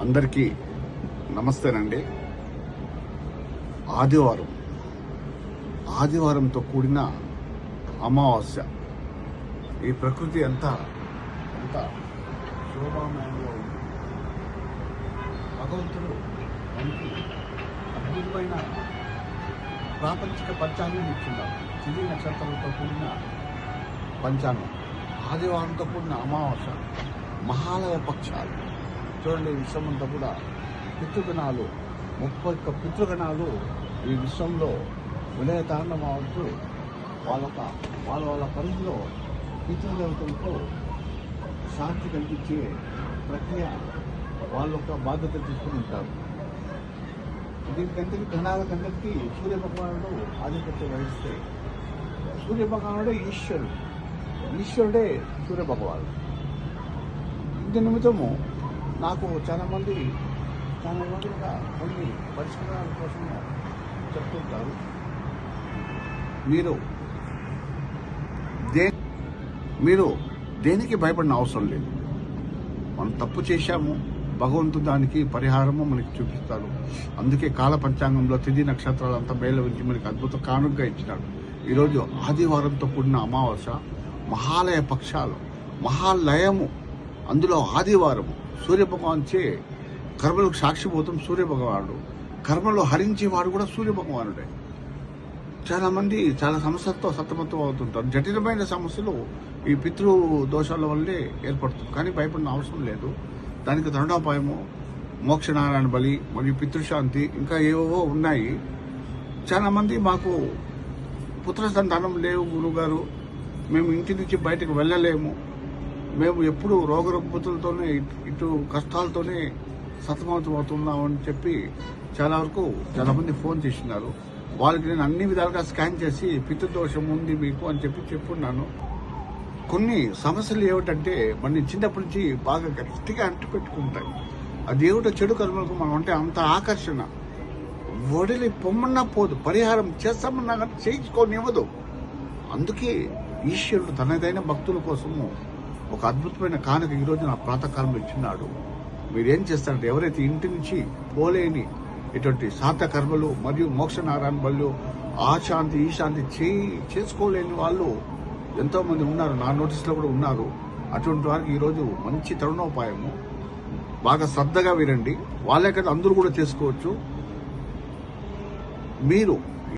అందరికీ నమస్తేనండి. ఆదివారంతో కూడిన అమావాస్య. ఈ ప్రకృతి ఎంత శోభామయంగా ఉంది. భగవంతుడు మనకి అద్భుతమైన ప్రాపంచిక పంచాంగం ఇచ్చున్నారు. తిథి నక్షత్రాలతో కూడిన పంచాంగం. ఆదివారంతో కూడిన అమావాస్య, మహాలయ పక్షాలు. చూడండి, విశ్వమంతా కూడా పితృగణాలు, 31 పితృగణాలు ఈ విశ్వంలో విలయతాండం అవుతూ వాళ్ళ పరిధిలో పితృదేవతలతో శాంతి కల్పించే ప్రక్రియ వాళ్ళ యొక్క బాధ్యత తీసుకుని ఉంటారు. దీనికంతటి గణాలకందరికీ సూర్య భగవానుడు ఆధిపత్యం వహిస్తే, సూర్య భగవానుడే ఈశ్వరుడే సూర్య భగవానుడు. ఇంటి నిమిత్తము నాకు చాలా మంది కొన్ని పరిష్కారాల కోసం చెప్తుంటారు. మీరు దేనికి భయపడిన అవసరం లేదు. మనం తప్పు చేశాము, భగవంతుడు దానికి పరిహారము మనకి చూపిస్తాడు. అందుకే కాల పంచాంగంలో తిథి నక్షత్రాలంతా మేళవించి మనకి అద్భుత కానుకగా ఇచ్చినాడు. ఈరోజు ఆదివారంతో కూడిన అమావాస్య, మహాలయ పక్షాలు, మహాలయము. అందులో ఆదివారము సూర్యభగవాన్చే కర్మలకు సాక్షిభూతం సూర్యభగవానుడు. కర్మలో హరించేవాడు కూడా సూర్యభగవానుడే. చాలా మంది చాలా సమస్యలతో సతమతం అవుతుంటారు. జటిలమైన సమస్యలు ఈ పితృ దోషాల వల్లే ఏర్పడుతుంది. కానీ భయపడిన అవసరం లేదు. దానికి దండోపాయము, మోక్షనారాయణ బలి మరియు పితృశాంతి ఇంకా ఏవో ఉన్నాయి. చాలా మంది మాకు పుత్ర సంతానం లేవు గురువుగారు, మేము ఇంటి నుంచి బయటకు వెళ్ళలేము, మేము ఎప్పుడు రోగరుగ్మతులతోనే ఇటు కష్టాలతోనే సతమతమవుతున్నామని చెప్పి చాలా మంది ఫోన్ చేసినారు. వాళ్ళకి నేను అన్ని విధాలుగా స్కాన్ చేసి పితృదోషం ఉంది మీకు అని చెప్పున్నాను. కొన్ని సమస్యలు ఏమిటంటే మన చిన్నప్పటి నుంచి బాగా గట్టిగా అంటిపెట్టుకుంటాయి. అది ఏమిటో చెడు కర్మలకు మనం అంటే అంత ఆకర్షణ. వడిలి పొమ్మన్నా పోదు, పరిహారం చేస్తామన్నా కానీ చేయించుకోనివ్వదు. అందుకే ఈశ్వరుడు తనదైన భక్తుల కోసము ఒక అద్భుతమైన కానుక ఈరోజు నా ప్రాతకాలంలో ఇచ్చినాడు. మీరేం చేస్తారంటే, ఎవరైతే ఇంటి నుంచి పోలేని ఇటువంటి శాంత కర్మలు మరియు మోక్షనారాయణ బళ్ళు, ఆ శాంతి ఈ శాంతి చేసుకోలేని వాళ్ళు ఎంతో మంది ఉన్నారు. నా నోటీసులో కూడా ఉన్నారు. అటువంటి వారికి ఈరోజు మంచి తరుణోపాయము. బాగా శ్రద్ధగా వినండి. వాళ్ళే కదా అందరూ కూడా చేసుకోవచ్చు. మీరు